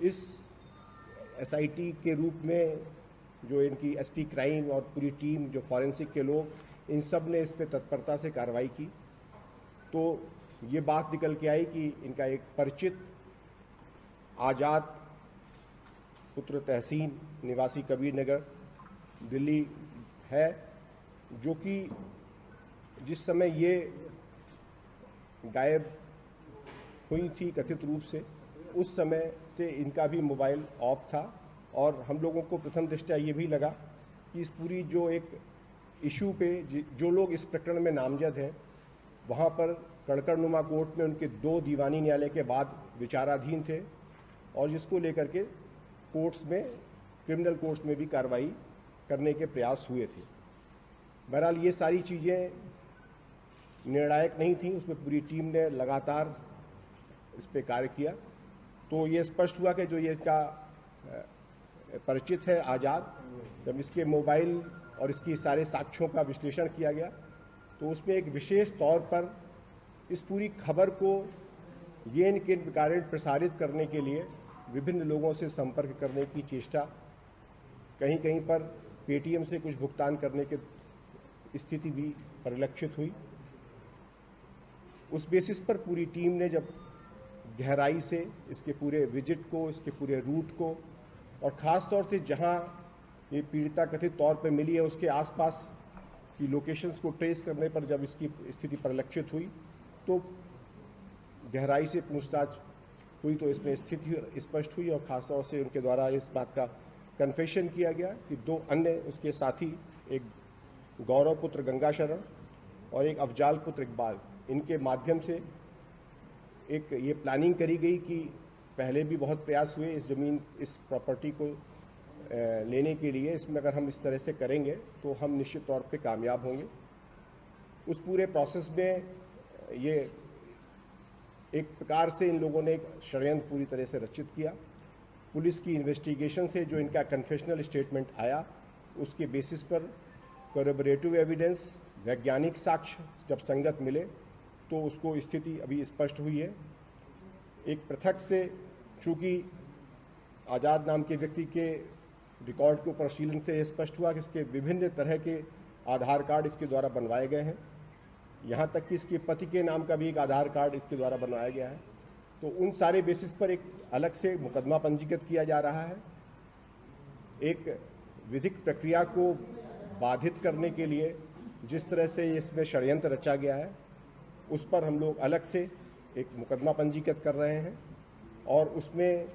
इस एसआईटी के रूप में जो इनकी एसपी क्राइम और पूरी टीम, जो फॉरेंसिक के लोग, इन सब ने इस पर तत्परता से कार्रवाई की। तो ये बात निकल के आई कि इनका एक परिचित आज़ाद पुत्र तहसीन निवासी कबीर नगर दिल्ली है, जो कि जिस समय ये गायब हुई थी कथित रूप से, उस समय से इनका भी मोबाइल ऑफ था। और हम लोगों को प्रथम दृष्टया ये भी लगा कि इस पूरी जो एक इशू पे जो लोग इस प्रकरण में नामजद हैं, वहाँ पर कड़कड़नुमा कोर्ट में उनके 2 दीवानी न्यायालय के बाद विचाराधीन थे, और जिसको लेकर के कोर्ट्स में, क्रिमिनल कोर्ट्स में भी कार्रवाई करने के प्रयास हुए थे। बहरहाल ये सारी चीज़ें निर्णायक नहीं थी, उसमें पूरी टीम ने लगातार इस पे कार्य किया। तो ये स्पष्ट हुआ कि जो ये इसका परिचित है आज़ाद, जब इसके मोबाइल और इसकी सारे साक्ष्यों का विश्लेषण किया गया, तो उसमें एक विशेष तौर पर इस पूरी खबर को ये इनके कारण प्रसारित करने के लिए विभिन्न लोगों से संपर्क करने की चेष्टा, कहीं कहीं पर पेटीएम से कुछ भुगतान करने की स्थिति भी परिलक्षित हुई। उस बेसिस पर पूरी टीम ने जब गहराई से इसके पूरे विजिट को, इसके पूरे रूट को, और ख़ास तौर से जहां ये पीड़िता कथित तौर पर मिली है उसके आसपास की लोकेशंस को ट्रेस करने पर जब इसकी स्थिति परिलक्षित हुई, तो गहराई से पूछताछ हुई, तो इसमें स्थिति स्पष्ट हुई। और ख़ासतौर से उनके द्वारा इस बात का कन्फेशन किया गया कि 2 अन्य उसके साथी, एक गौरव पुत्र गंगा शरण और एक अफजाल पुत्र इकबाल, इनके माध्यम से एक ये प्लानिंग करी गई कि पहले भी बहुत प्रयास हुए इस ज़मीन, इस प्रॉपर्टी को लेने के लिए, इसमें अगर हम इस तरह से करेंगे तो हम निश्चित तौर पे कामयाब होंगे। उस पूरे प्रोसेस में ये एक प्रकार से इन लोगों ने एक षड्यंत्र पूरी तरह से रचित किया। पुलिस की इन्वेस्टिगेशन से जो इनका कन्फेशनल स्टेटमेंट आया, उसके बेसिस पर कोरबोरेटिव एविडेंस, वैज्ञानिक साक्ष्य जब संगत मिले, तो उसको स्थिति अभी स्पष्ट हुई है। एक पृथक से, चूँकि आज़ाद नाम के व्यक्ति के रिकॉर्ड के परिशीलन से यह स्पष्ट हुआ कि इसके विभिन्न तरह के आधार कार्ड इसके द्वारा बनवाए गए हैं, यहाँ तक कि इसके पति के नाम का भी एक आधार कार्ड इसके द्वारा बनवाया गया है। तो उन सारे बेसिस पर एक अलग से मुकदमा पंजीकृत किया जा रहा है। एक विधिक प्रक्रिया को बाधित करने के लिए जिस तरह से इसमें षड्यंत्र रचा गया है, उस पर हम लोग अलग से एक मुकदमा पंजीकृत कर रहे हैं, और उसमें